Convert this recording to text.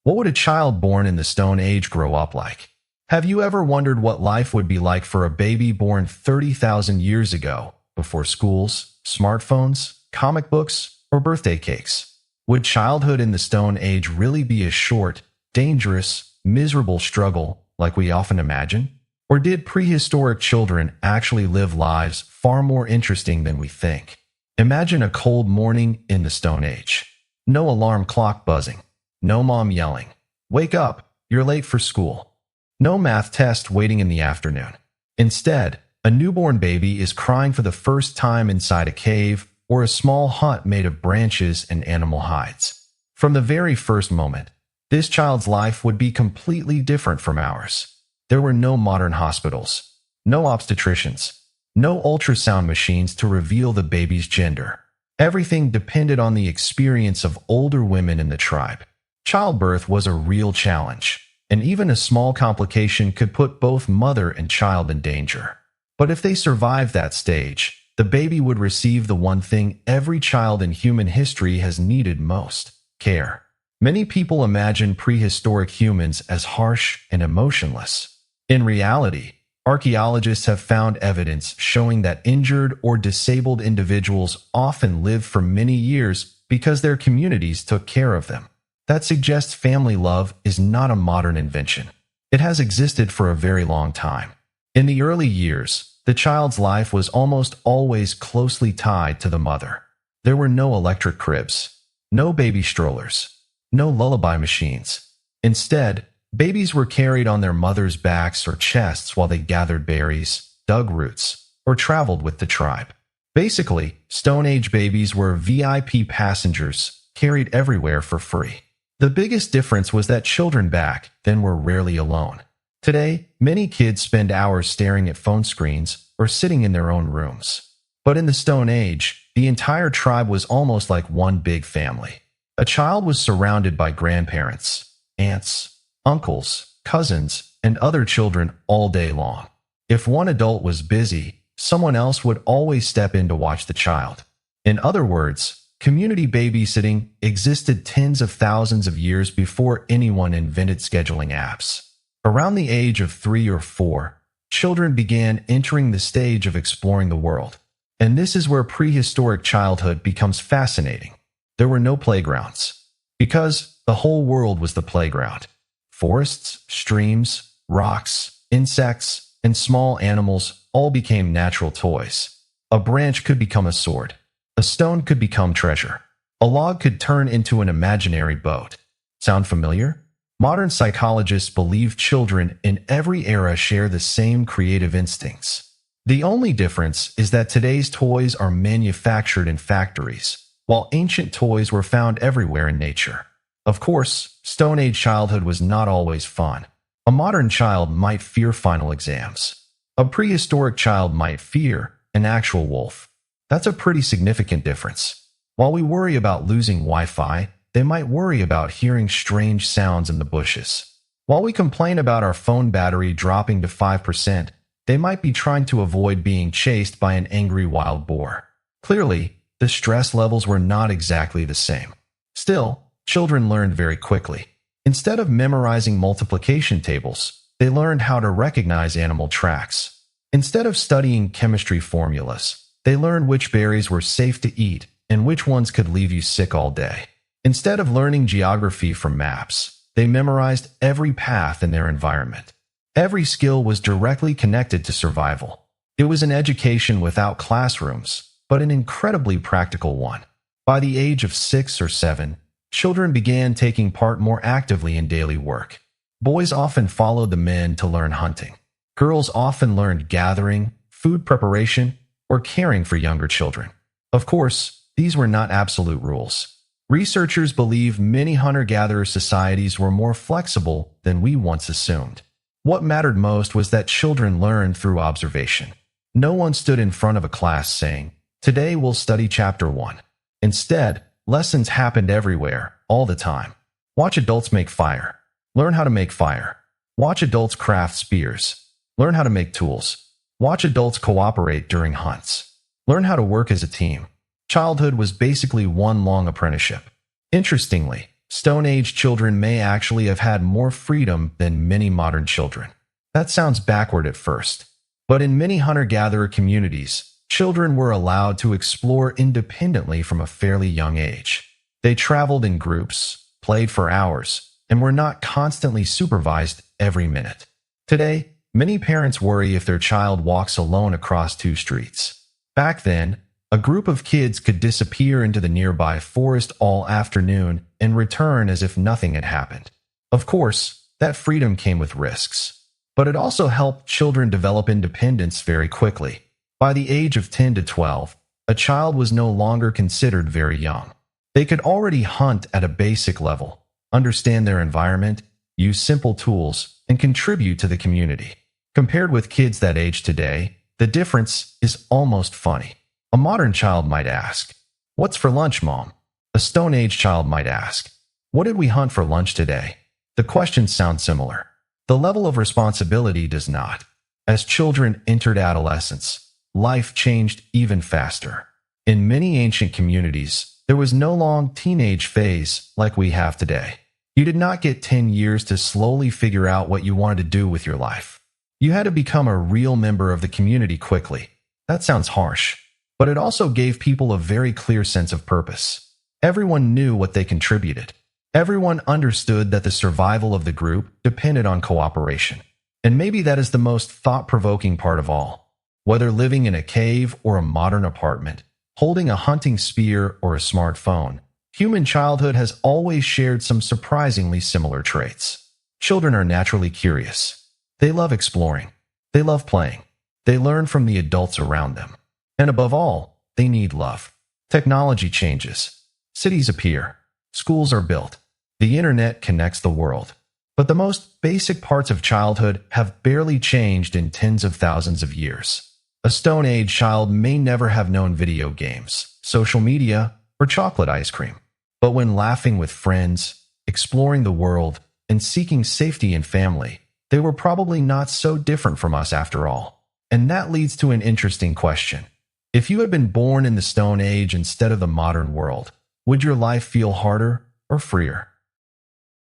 What would a child born in the Stone Age grow up like? Have you ever wondered what life would be like for a baby born 30,000 years ago, before schools, smartphones, comic books, or birthday cakes? Would childhood in the Stone Age really be a short, dangerous, miserable struggle like we often imagine? Or did prehistoric children actually live lives far more interesting than we think? Imagine a cold morning in the Stone Age. No alarm clock buzzing. No mom yelling, "Wake up, you're late for school." No math test waiting in the afternoon. Instead, a newborn baby is crying for the first time inside a cave or a small hut made of branches and animal hides. From the very first moment, this child's life would be completely different from ours. There were no modern hospitals, no obstetricians, no ultrasound machines to reveal the baby's gender. Everything depended on the experience of older women in the tribe. Childbirth was a real challenge, and even a small complication could put both mother and child in danger. But if they survived that stage, the baby would receive the one thing every child in human history has needed most: care. Many people imagine prehistoric humans as harsh and emotionless. In reality, archaeologists have found evidence showing that injured or disabled individuals often lived for many years because their communities took care of them. That suggests family love is not a modern invention. It has existed for a very long time. In the early years, the child's life was almost always closely tied to the mother. There were no electric cribs, no baby strollers, no lullaby machines. Instead, babies were carried on their mothers' backs or chests while they gathered berries, dug roots, or traveled with the tribe. Basically, Stone Age babies were VIP passengers, carried everywhere for free. The biggest difference was that children back then were rarely alone. Today, many kids spend hours staring at phone screens or sitting in their own rooms. But in the Stone Age, the entire tribe was almost like one big family. A child was surrounded by grandparents, aunts, uncles, cousins, and other children all day long. If one adult was busy, someone else would always step in to watch the child. In other words, community babysitting existed tens of thousands of years before anyone invented scheduling apps. Around the age of 3 or 4, children began entering the stage of exploring the world. And this is where prehistoric childhood becomes fascinating. There were no playgrounds, because the whole world was the playground. Forests, streams, rocks, insects, and small animals all became natural toys. A branch could become a sword. A stone could become treasure. A log could turn into an imaginary boat. Sound familiar? Modern psychologists believe children in every era share the same creative instincts. The only difference is that today's toys are manufactured in factories, while ancient toys were found everywhere in nature. Of course, Stone Age childhood was not always fun. A modern child might fear final exams. A prehistoric child might fear an actual wolf. That's a pretty significant difference. While we worry about losing Wi-Fi, they might worry about hearing strange sounds in the bushes. While we complain about our phone battery dropping to 5%, they might be trying to avoid being chased by an angry wild boar. Clearly, the stress levels were not exactly the same. Still, children learned very quickly. Instead of memorizing multiplication tables, they learned how to recognize animal tracks. Instead of studying chemistry formulas, they learned which berries were safe to eat and which ones could leave you sick all day. Instead of learning geography from maps, they memorized every path in their environment. Every skill was directly connected to survival. It was an education without classrooms, but an incredibly practical one. By the age of 6 or 7, children began taking part more actively in daily work. Boys often followed the men to learn hunting. Girls often learned gathering, food preparation, or caring for younger children. Of course, these were not absolute rules. Researchers believe many hunter-gatherer societies were more flexible than we once assumed. What mattered most was that children learned through observation. No one stood in front of a class saying, "Today we'll study chapter 1. Instead, lessons happened everywhere, all the time. Watch adults make fire. Learn how to make fire. Watch adults craft spears. Learn how to make tools. Watch adults cooperate during hunts. Learn how to work as a team." Childhood was basically one long apprenticeship. Interestingly, Stone Age children may actually have had more freedom than many modern children. That sounds backward at first, but in many hunter-gatherer communities, children were allowed to explore independently from a fairly young age. They traveled in groups, played for hours, and were not constantly supervised every minute. Today, many parents worry if their child walks alone across two streets. Back then, a group of kids could disappear into the nearby forest all afternoon and return as if nothing had happened. Of course, that freedom came with risks, but it also helped children develop independence very quickly. By the age of 10 to 12, a child was no longer considered very young. They could already hunt at a basic level, understand their environment, use simple tools, and contribute to the community. Compared with kids that age today, the difference is almost funny. A modern child might ask, "What's for lunch, Mom?" A Stone Age child might ask, "What did we hunt for lunch today?" The questions sound similar. The level of responsibility does not. As children entered adolescence, life changed even faster. In many ancient communities, there was no long teenage phase like we have today. You did not get 10 years to slowly figure out what you wanted to do with your life. You had to become a real member of the community quickly. That sounds harsh, but it also gave people a very clear sense of purpose. Everyone knew what they contributed. Everyone understood that the survival of the group depended on cooperation. And maybe that is the most thought-provoking part of all. Whether living in a cave or a modern apartment, holding a hunting spear or a smartphone, human childhood has always shared some surprisingly similar traits. Children are naturally curious. They love exploring. They love playing. They learn from the adults around them. And above all, they need love. Technology changes. Cities appear. Schools are built. The internet connects the world. But the most basic parts of childhood have barely changed in tens of thousands of years. A Stone Age child may never have known video games, social media, or chocolate ice cream. But when laughing with friends, exploring the world, and seeking safety in family, they were probably not so different from us after all. And that leads to an interesting question. If you had been born in the Stone Age instead of the modern world, would your life feel harder or freer?